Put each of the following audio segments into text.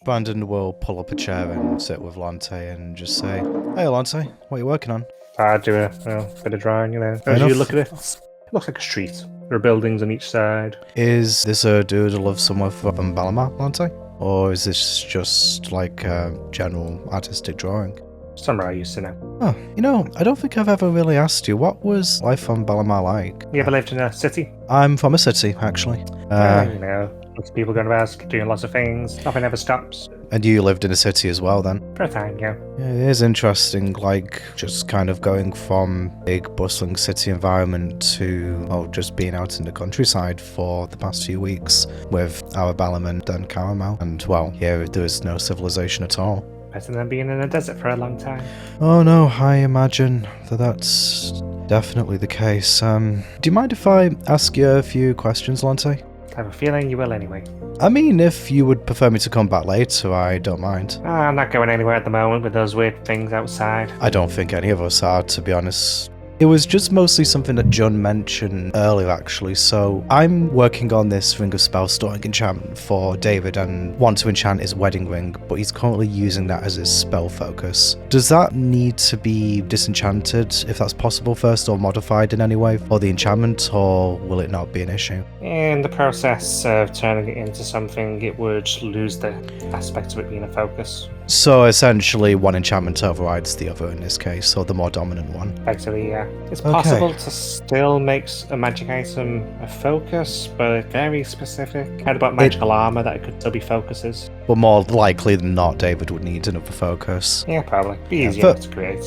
Brandon will pull up a chair and sit with Lante and just say, "Hey Lante, what are you working on?" I do a bit of drawing, As you look at it, it looks like a street. There are buildings on each side. Is this a doodle of somewhere from Balamar, Lante? Or is this just like a general artistic drawing? Somewhere I used to know. Oh, I don't think I've ever really asked you, what was life on Balamar like? You ever lived in a city? I'm from a city, actually. Lots of people going about, doing lots of things. Nothing ever stops. And you lived in a city as well, then? For a time, yeah. Yeah, it is interesting, just kind of going from big bustling city environment to, just being out in the countryside for the past few weeks with our Balamand and Caramel. And, here there is no civilization at all. Better than being in a desert for a long time. Oh no, I imagine that's definitely the case. Do you mind if I ask you a few questions, Lante? I have a feeling you will anyway. I mean, if you would prefer me to come back later, I don't mind. I'm not going anywhere at the moment with those weird things outside. I don't think any of us are, to be honest. It was just mostly something that John mentioned earlier, actually. So I'm working on this Ring of Spell Storing enchantment for David and want to enchant his wedding ring, but he's currently using that as his spell focus. Does that need to be disenchanted, if that's possible first, or modified in any way for the enchantment, or will it not be an issue? In the process of turning it into something, it would lose the aspect of it being a focus. So essentially one enchantment overrides the other in this case, or the more dominant one. Effectively, yeah. It's possible to still make a magic item a focus, but very specific. Heard about magical armor that it could still be focuses. But more likely than not, David would need another focus. Yeah, probably. Be easier to create.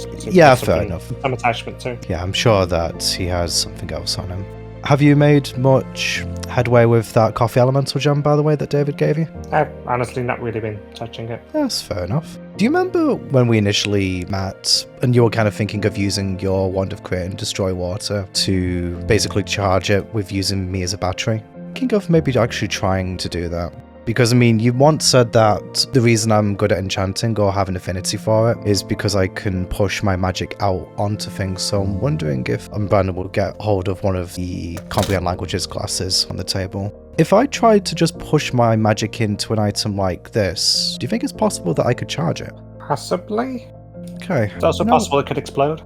Fair enough. Some attachment too. Yeah, I'm sure that he has something else on him. Have you made much headway with that coffee elemental gem, by the way, that David gave you? I've honestly not really been touching it. That's fair enough. Do you remember when we initially met and you were kind of thinking of using your Wand of Create and Destroy Water to basically charge it with using me as a battery? Think of maybe actually trying to do that. Because, you once said that the reason I'm good at enchanting or have an affinity for it is because I can push my magic out onto things, so I'm wondering if Brandon will get hold of one of the Comprehend Languages classes on the table. If I tried to just push my magic into an item like this, do you think it's possible that I could charge it? Possibly. Okay. It's also possible it could explode.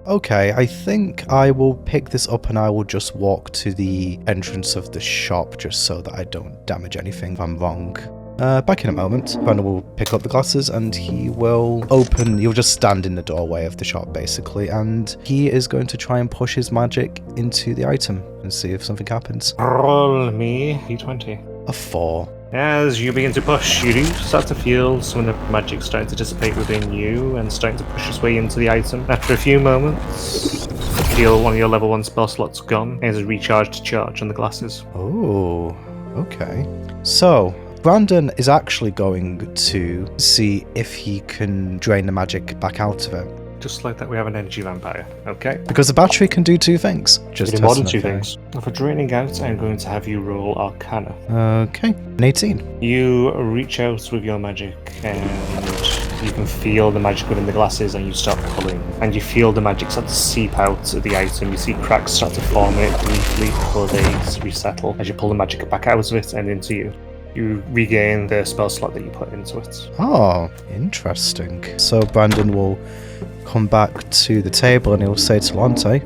Okay, I think I will pick this up and I will just walk to the entrance of the shop just so that I don't damage anything if I'm wrong. Back in a moment, Brandon will pick up the glasses and he'll just stand in the doorway of the shop basically, and he is going to try and push his magic into the item and see if something happens. Roll me d20. A 4. As you begin to push, you do start to feel some of the magic starting to dissipate within you and starting to push its way into the item. After a few moments, you feel one of your level 1 spell slots gone and is recharged to charge on the glasses. Oh, okay. So, Brandon is actually going to see if he can drain the magic back out of it. Just like that, we have an energy vampire, okay? Because the battery can do 2 things. Just more than 2 things. For draining out, I'm going to have you roll Arcana. Okay, an 18. You reach out with your magic and you can feel the magic within the glasses and you start pulling. And you feel the magic start to seep out of the item. You see cracks start to form in it briefly before they resettle as you pull the magic back out of it and into you. You regain the spell slot that you put into it. Oh, interesting. So Brandon will come back to the table and he'll say to Lante,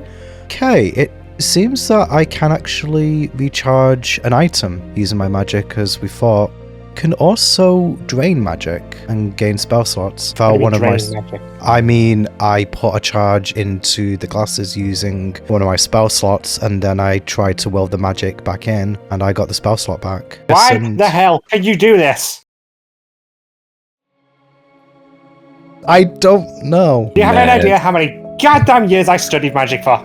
okay, it seems that I can actually recharge an item using my magic as we thought. Can also drain magic and gain spell slots. I put a charge into the glasses using one of my spell slots and then I tried to will the magic back in and I got the spell slot back. Why the hell can you do this? I don't know. You have an idea how many goddamn years I studied magic for?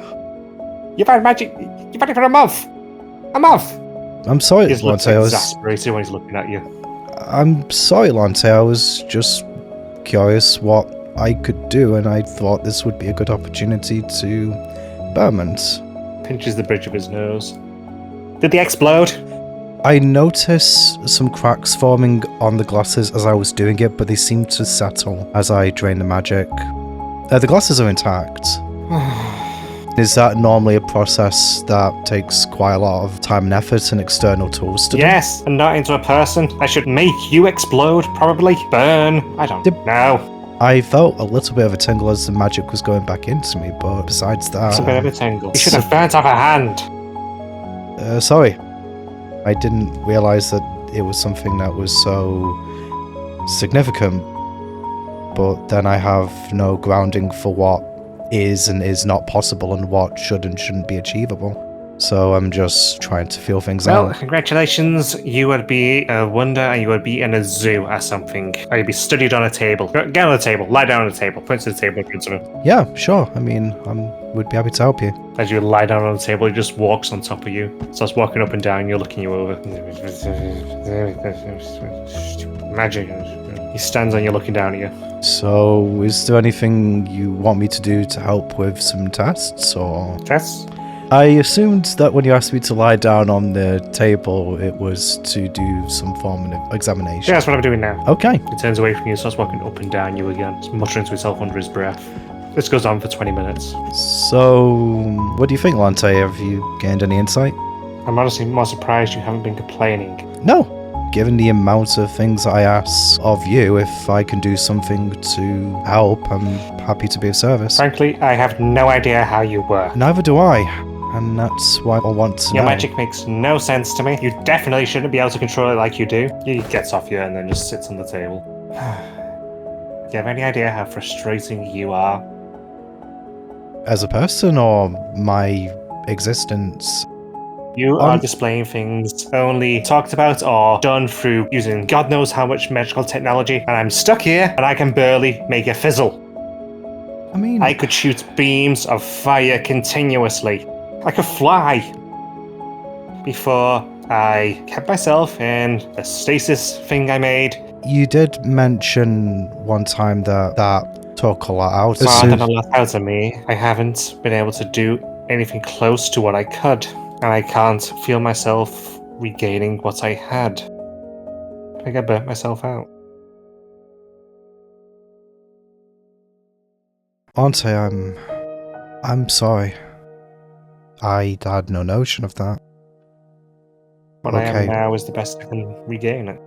You've had it for a month. A month. I'm sorry, He's Lante. exasperated when he's looking at you. I'm sorry, Lante. I was just curious what I could do, and I thought this would be a good opportunity to experiment. Pinches the bridge of his nose. Did they explode? I noticed some cracks forming on the glasses as I was doing it, but they seemed to settle as I drained the magic. The glasses are intact. Is that normally a process that takes quite a lot of time and effort and external tools to do? Yes, and not into a person. I should make you explode, probably. Burn. I don't know. I felt a little bit of a tingle as the magic was going back into me, but besides that... It's a bit of a tingle. You should have burnt off a hand. Sorry. I didn't realise that it was something that was so significant, but then I have no grounding for what is and is not possible and what should and shouldn't be achievable. So I'm just trying to feel things out. Well, congratulations. You would be a wonder and you would be in a zoo or something. Or you'd be studied on a table. Get on the table. Lie down on the table. Point to the table in front of him. Yeah, sure. I mean, I would be happy to help you. As you lie down on the table, he just walks on top of you. Starts walking up and down. You're looking you over. Magic. He stands and you're looking down at you. So, is there anything you want me to do to help with some tests, or...? Tests? I assumed that when you asked me to lie down on the table, it was to do some form of examination. Yeah, that's what I'm doing now. Okay. He turns away from you and starts walking up and down you again, just muttering to himself under his breath. This goes on for 20 minutes. So, what do you think, Lante? Have you gained any insight? I'm honestly more surprised you haven't been complaining. No. Given the amount of things I ask of you, if I can do something to help, I'm happy to be of service. Frankly, I have no idea how you work. Neither do I, and that's why I want to Your know. magic makes no sense to me. You definitely shouldn't be able to control it like you do. He gets off you and then just sits on the table. Do you have any idea how frustrating you are? As a person, or my existence? You are displaying things only talked about or done through using God knows how much magical technology, and I'm stuck here and I can barely make a fizzle. I mean... I could shoot beams of fire continuously. I could fly. Before I kept myself in the stasis thing I made. You did mention one time that took a lot out. More than a lot out of me. I haven't been able to do anything close to what I could. And I can't feel myself regaining what I had. I think I burnt myself out. Auntie, I'm sorry. I had no notion of that. What I am now is the best I can regain it.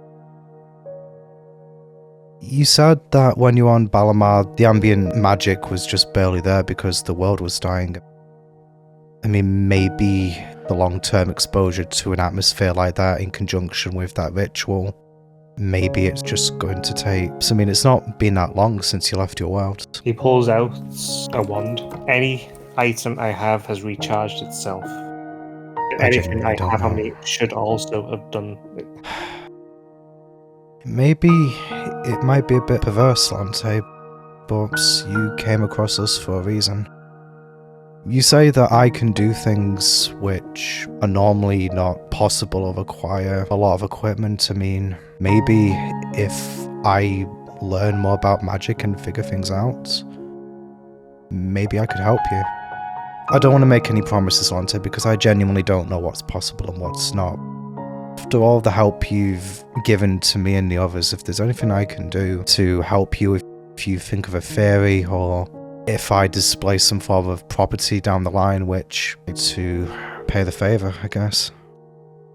You said that when you were on Balamar, the ambient magic was just barely there because the world was dying. I mean, maybe the long-term exposure to an atmosphere like that in conjunction with that ritual, maybe it's just going to take... I mean, it's not been that long since you left your world. He pulls out a wand. Any item I have has recharged itself. Anything I have on me should also have done it. Maybe it might be a bit perverse, Lante, but you came across us for a reason. You say that I can do things which are normally not possible or require a lot of equipment. I mean, maybe if I learn more about magic and figure things out, maybe I could help you. I don't want to make any promises, Lante, because I genuinely don't know what's possible and what's not. After all the help you've given to me and the others, if there's anything I can do to help you, if you think of a theory, or if I display some form of property down the line, which to pay the favour, I guess.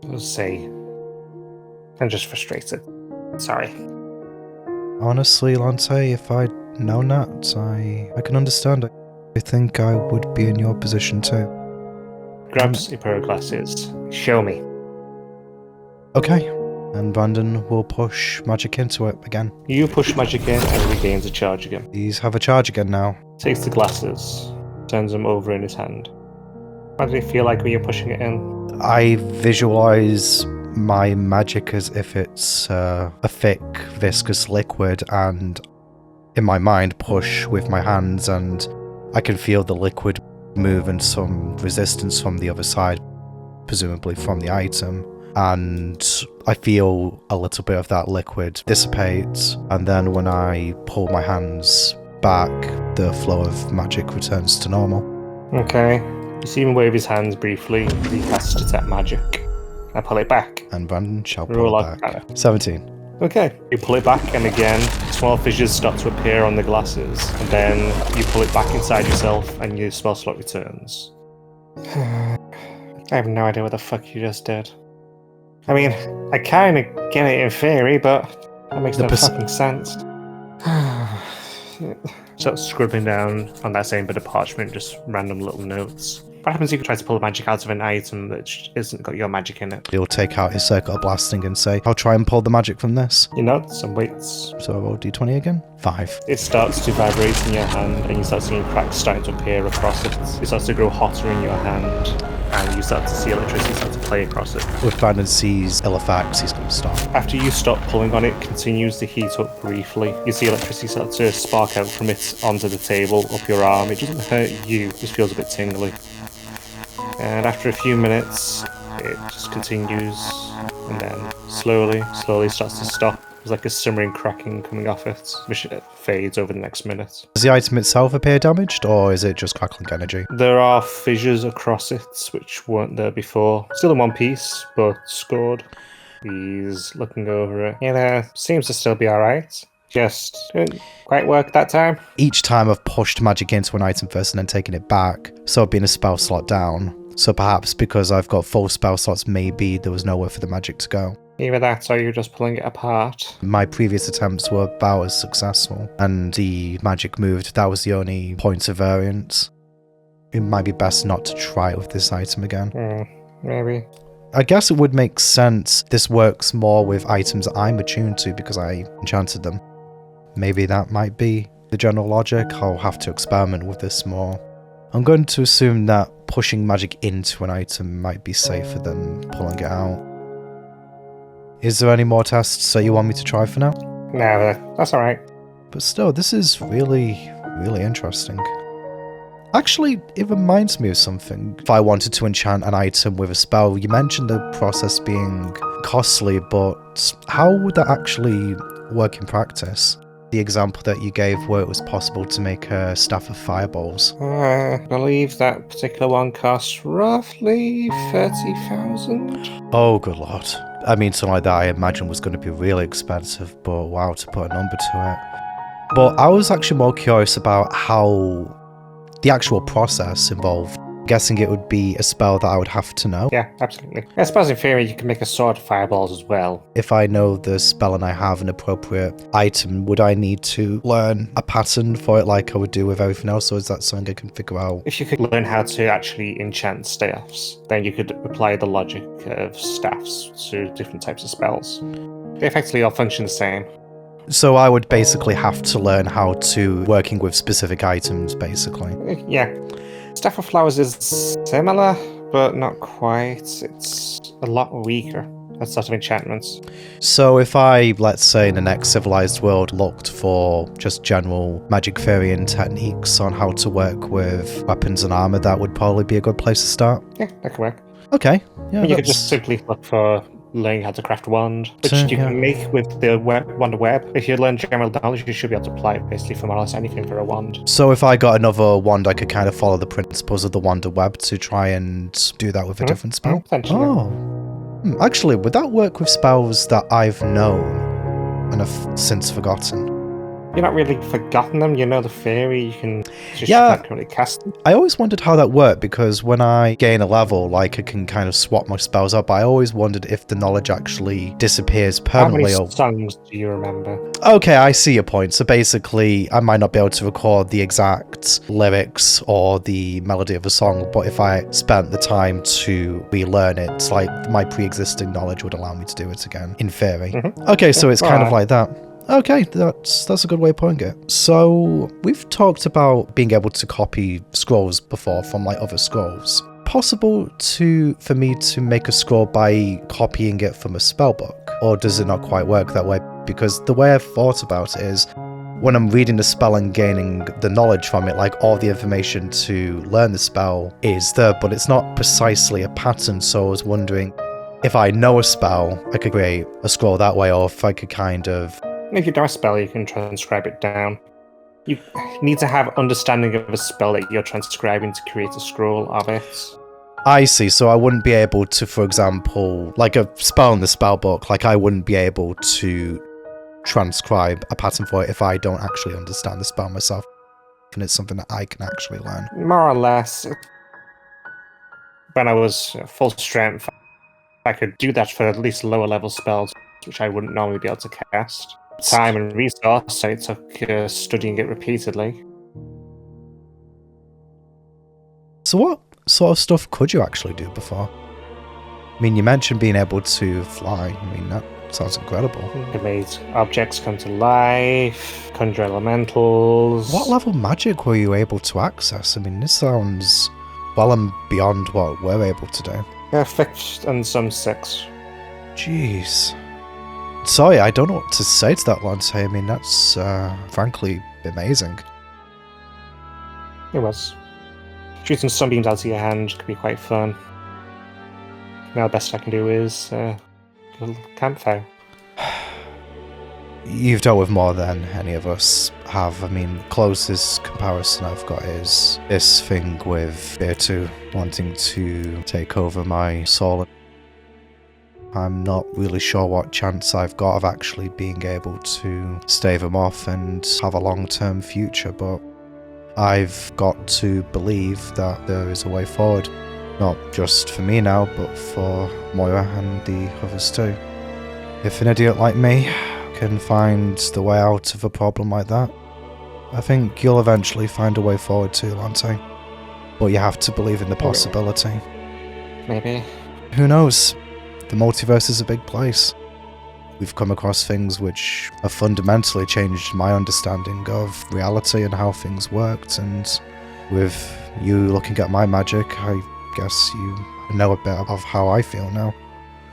We'll see. I'm just frustrated. Sorry. Honestly, Lante, if I'd known that, I can understand it. I think I would be in your position too. Grabs a pair of glasses. Show me. Okay. And Brandon will push magic into it again. You push magic in and it regains a charge again. These have a charge again now. Takes the glasses, turns them over in his hand. How did it feel like when you're pushing it in? I visualize my magic as if it's a thick, viscous liquid, and in my mind push with my hands, and I can feel the liquid move and some resistance from the other side, presumably from the item. And I feel a little bit of that liquid dissipate, and then when I pull my hands back, the flow of magic returns to normal. Okay. You see him wave his hands briefly. He casts detect magic. I pull it back. And Brandon shall pull Roll it back. out. 17. Okay, you pull it back, and again, small fissures start to appear on the glasses, and then you pull it back inside yourself, and your spell slot returns. I have no idea what the fuck you just did. I mean, I kind of get it in theory, but that makes no fucking sense. Start scribbling down on that same bit of parchment, just random little notes. What happens if you try to pull the magic out of an item that isn't got your magic in it? He'll take out his circle of blasting and say, I'll try and pull the magic from this. You nods and waits. So I roll d20 again. 5. It starts to vibrate in your hand, and you start seeing cracks starting to appear across it. It starts to grow hotter in your hand, and you start to see electricity start to play across it. If Brandon sees ill effects, he's going to stop. After you stop pulling on it, continues to heat up briefly. You see electricity start to spark out from it onto the table, up your arm. It doesn't hurt you, it just feels a bit tingly. And after a few minutes, it just continues, and then slowly starts to stop. There's like a simmering cracking coming off it, which fades over the next minute. Does the item itself appear damaged, or is it just crackling energy? There are fissures across it, which weren't there before. Still in one piece, but scored. He's looking over it. Seems to still be alright. Just didn't quite work that time. Each time I've pushed magic into an item first and then taken it back, so I've been a spell slot down. So perhaps because I've got full spell slots, maybe there was nowhere for the magic to go. Either that, or you're just pulling it apart. My previous attempts were about as successful, and the magic moved. That was the only point of variance. It might be best not to try it with this item again. Maybe. I guess it would make sense. This works more with items that I'm attuned to because I enchanted them. Maybe that might be the general logic. I'll have to experiment with this more. I'm going to assume that pushing magic into an item might be safer than pulling it out. Is there any more tests that you want me to try for now? No, that's alright. But still, this is really interesting. Actually, it reminds me of something. If I wanted to enchant an item with a spell, you mentioned the process being costly, but how would that actually work in practice? The example that you gave where it was possible to make a staff of fireballs. I believe that particular one costs roughly 30,000. Oh, good lord. I mean, something like that I imagine was going to be really expensive, but wow, to put a number to it. But I was actually more curious about how the actual process involved. Guessing it would be a spell that I would have to know. Yeah, absolutely. I suppose in theory you can make a sword of fireballs as well. If I know the spell and I have an appropriate item, would I need to learn a pattern for it like I would do with everything else, or is that something I can figure out? If you could learn how to actually enchant staffs, then you could apply the logic of staffs to different types of spells. They effectively all function the same. So I would basically have to learn how to working with specific items, basically. Yeah. Staff of Flowers is similar, but not quite. It's a lot weaker at sort of enchantments. So if I, let's say in the next civilized world, looked for just general magic theory and techniques on how to work with weapons and armor, that would probably be a good place to start. Yeah, that could work. Okay. Yeah, you could just simply look for learning how to craft a wand, which you can make with the wand of web. If you learn general knowledge, you should be able to apply it basically for more or less anything for a wand. So if I got another wand, I could kind of follow the principles of the wand of web to try and do that with a different spell? Potentially. Oh. Actually, would that work with spells that I've known and have since forgotten? You're not really forgotten them, you know the theory, you can just can't currently cast them. I always wondered how that worked, because when I gain a level, like I can kind of swap my spells up, I always wondered if the knowledge actually disappears permanently. How many songs do you remember? Okay, I see your point. So basically, I might not be able to record the exact lyrics or the melody of a song, but if I spent the time to relearn it, like my pre-existing knowledge would allow me to do it again, in theory. Okay, so it's kind of like that. Okay, that's a good way of putting it. So, we've talked about being able to copy scrolls before from like other scrolls. Possible for me to make a scroll by copying it from a spellbook? Or does it not quite work that way? Because the way I've thought about it is, when I'm reading the spell and gaining the knowledge from it, like all the information to learn the spell is there, but it's not precisely a pattern, so I was wondering if I know a spell, I could create a scroll that way, or if I could kind of... If you know a spell, you can transcribe it down. You need to have understanding of a spell that you're transcribing to create a scroll of it. I see, so I wouldn't be able to, for example, like a spell in the spell book, like I wouldn't be able to transcribe a pattern for it if I don't actually understand the spell myself, and it's something that I can actually learn. More or less. When I was full strength, I could do that for at least lower level spells, which I wouldn't normally be able to cast. Time and resource, so it took studying it repeatedly. So what sort of stuff could you actually do before? I mean, you mentioned being able to fly. I mean, that sounds incredible. It made objects come to life, conjure elementals. What level magic were you able to access? I mean, this sounds well and beyond what we're able to do. 5th and some 6. Jeez. Sorry, I don't know what to say to that, Lance. I mean, that's frankly amazing. It was. Shooting sunbeams out of your hand could be quite fun. Now the best I can do is a little campfire. You've dealt with more than any of us have. I mean, closest comparison I've got is this thing with Beer2 wanting to take over my soul. I'm not really sure what chance I've got of actually being able to stave him off and have a long-term future, but I've got to believe that there is a way forward. Not just for me now, but for Moira and the others too. If an idiot like me can find the way out of a problem like that, I think you'll eventually find a way forward too, Lante. But you have to believe in the possibility. Maybe. Who knows? The multiverse is a big place. We've come across things which have fundamentally changed my understanding of reality and how things worked, and with you looking at my magic, I guess you know a bit of how I feel now.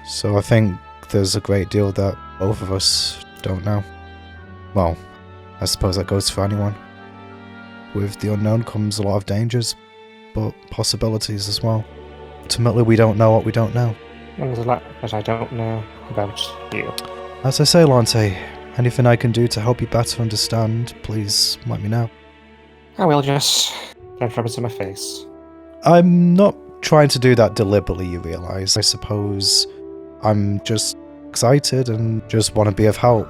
So I think there's a great deal that both of us don't know. Well, I suppose that goes for anyone. With the unknown comes a lot of dangers, but possibilities as well. Ultimately, we don't know what we don't know. And there's a lot that I don't know about you. As I say, Lante, anything I can do to help you better understand, please let me know. I will just don't rub it in my face. I'm not trying to do that deliberately, you realise. I suppose I'm just excited and just want to be of help.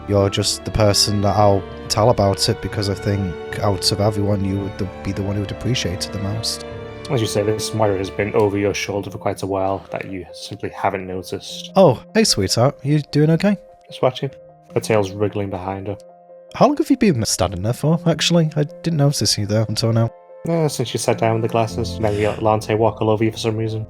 You're just the person that I'll tell about it because I think out of everyone you would be the one who would appreciate it the most. As you say, this Moira has been over your shoulder for quite a while that you simply haven't noticed. Oh, hey sweetheart, you doing okay? Just watching. Her tail's wriggling behind her. How long have you been standing there for, actually? I didn't notice you there until now. Since you sat down with the glasses, then you got Lante walk all over you for some reason.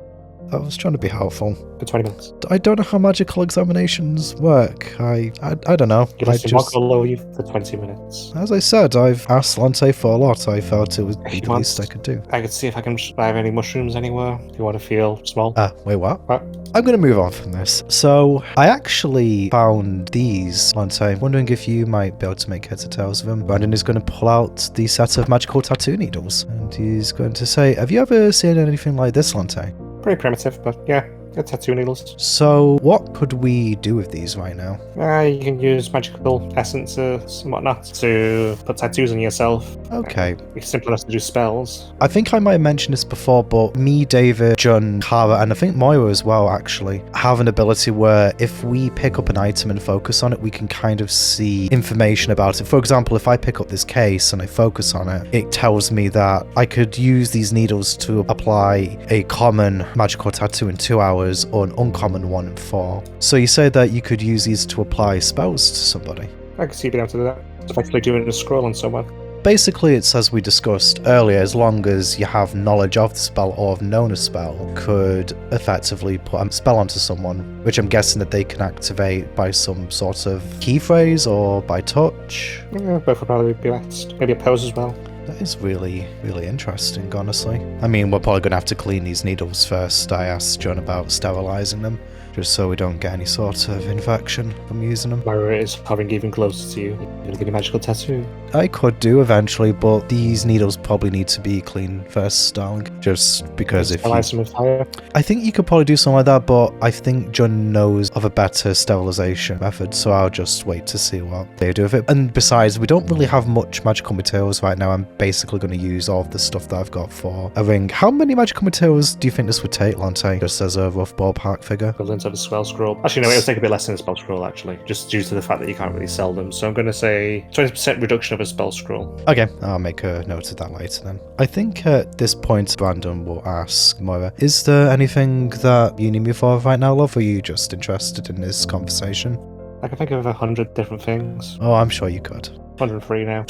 I was trying to be helpful. For 20 minutes. I don't know how magical examinations work. I don't know. You let him walk all over you for 20 minutes. As I said, I've asked Lante for a lot. I felt it was the least I could do. I could see if I can buy any mushrooms anywhere. If you want to feel small. Wait, what? What? I'm going to move on from this. So, I actually found these, Lante. Wondering if you might be able to make heads or tails of them. Brandon is going to pull out the set of magical tattoo needles. And he's going to say, have you ever seen anything like this, Lante? Pretty primitive, but yeah, they're tattoo needles. So, what could we do with these right now? You can use magical essences and whatnot to put tattoos on yourself. Okay. It's simple enough to do spells. I think I might have mentioned this before, but me, David, John, Kara, and I think Moira as well, actually, have an ability where if we pick up an item and focus on it, we can kind of see information about it. For example, if I pick up this case and I focus on it, it tells me that I could use these needles to apply a common magical tattoo in 2 hours or an uncommon one in 4. So you say that you could use these to apply spells to somebody? I can see you being able to do that. Effectively doing a scroll on someone. Basically, it's as we discussed earlier, as long as you have knowledge of the spell or have known a spell, could effectively put a spell onto someone, which I'm guessing that they can activate by some sort of key phrase or by touch. Yeah, both would probably be best. Maybe a pose as well. That is really, really interesting, honestly. I mean, we're probably going to have to clean these needles first. I asked John about sterilising them, just so we don't get any sort of infection from using them. Moira is hovering even closer to you. You're going to get a magical tattoo. I could do eventually, but these needles probably need to be clean first, darling. just because if Sterilize them with fire. I think you could probably do something like that, but I think Jun knows of a better sterilization method, so I'll just wait to see what they do with it. And besides, we don't really have much magical materials right now. I'm basically going to use all of the stuff that I've got for a ring. How many magical materials do you think this would take, Lante? Just as a rough ballpark figure. Equivalent of a spell scroll. Actually, no, it'll take a bit less than a spell scroll, actually, just due to the fact that you can't really sell them. So I'm going to say 20% reduction of a spell scroll. Okay, I'll make a note of that later then. I think at this point, Brandon will ask Moira, is there anything that you need me for right now, love, or are you just interested in this conversation? I can think of 100 different things. Oh, I'm sure you could. 103 now.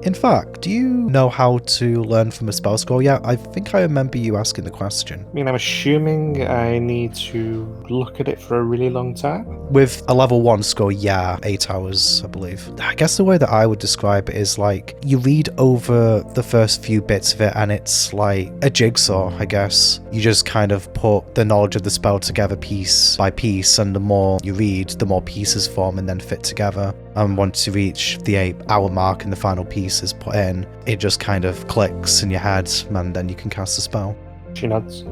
In fact, do you know how to learn from a spell scroll yet? I think I remember you asking the question. I mean, I'm assuming I need to look at it for a really long time. With a level 1 score, yeah, 8 hours, I believe. I guess the way that I would describe it is like, you read over the first few bits of it and it's like a jigsaw, I guess. You just kind of put the knowledge of the spell together piece by piece, and the more you read, the more pieces form and then fit together. And once you reach the 8-hour mark and the final piece is put in, it just kind of clicks in your head, and then you can cast the spell. She nods.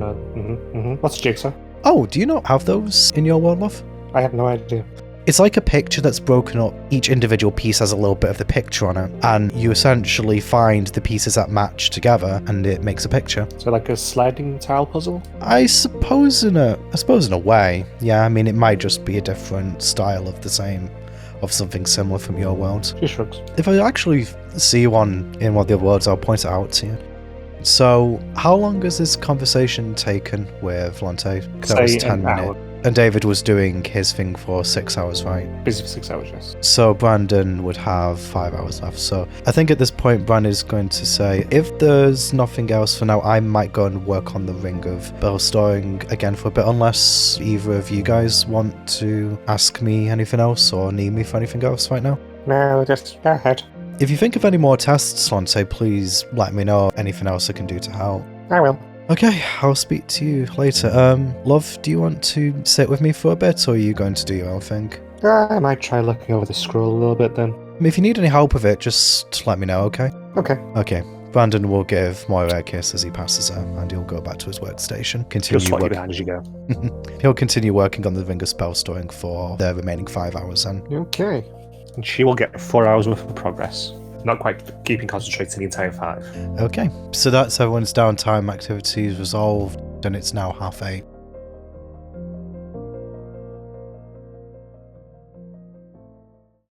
What's a jigsaw? Oh, do you not have those in your world, love? I have no idea. It's like a picture that's broken up. Each individual piece has a little bit of the picture on it, and you essentially find the pieces that match together, and it makes a picture. So like a sliding tile puzzle? I suppose in a way. Yeah, I mean, it might just be a different style of something similar from your world. She shrugs. If I actually see one in one of the other worlds, I'll point it out to you. So, how long has this conversation taken with Lante? That was 10 minutes. And David was doing his thing for 6 hours, right? Busy for 6 hours, yes. So Brandon would have 5 hours left. So I think at this point, Brandon is going to say, if there's nothing else for now, I might go and work on the Ring of Bell Storing again for a bit, unless either of you guys want to ask me anything else or need me for anything else right now. No, just go ahead. If you think of any more tests, Lante, please let me know. Anything else I can do to help. I will. Okay, I'll speak to you later. Love, do you want to sit with me for a bit, or are you going to do your own thing? I might try looking over the scroll a little bit then. If you need any help with it, just let me know, okay? Okay. Okay. Brandon will give Moira a kiss as he passes her, and he'll go back to his workstation. He'll swat you behind as you go. He'll continue working on the Ring of Spell Storing for the remaining 5 hours then. Okay. And she will get 4 hours worth of progress. Not quite keeping concentrated the entire 5. Okay, so that's everyone's downtime activities resolved, and it's now 8:30.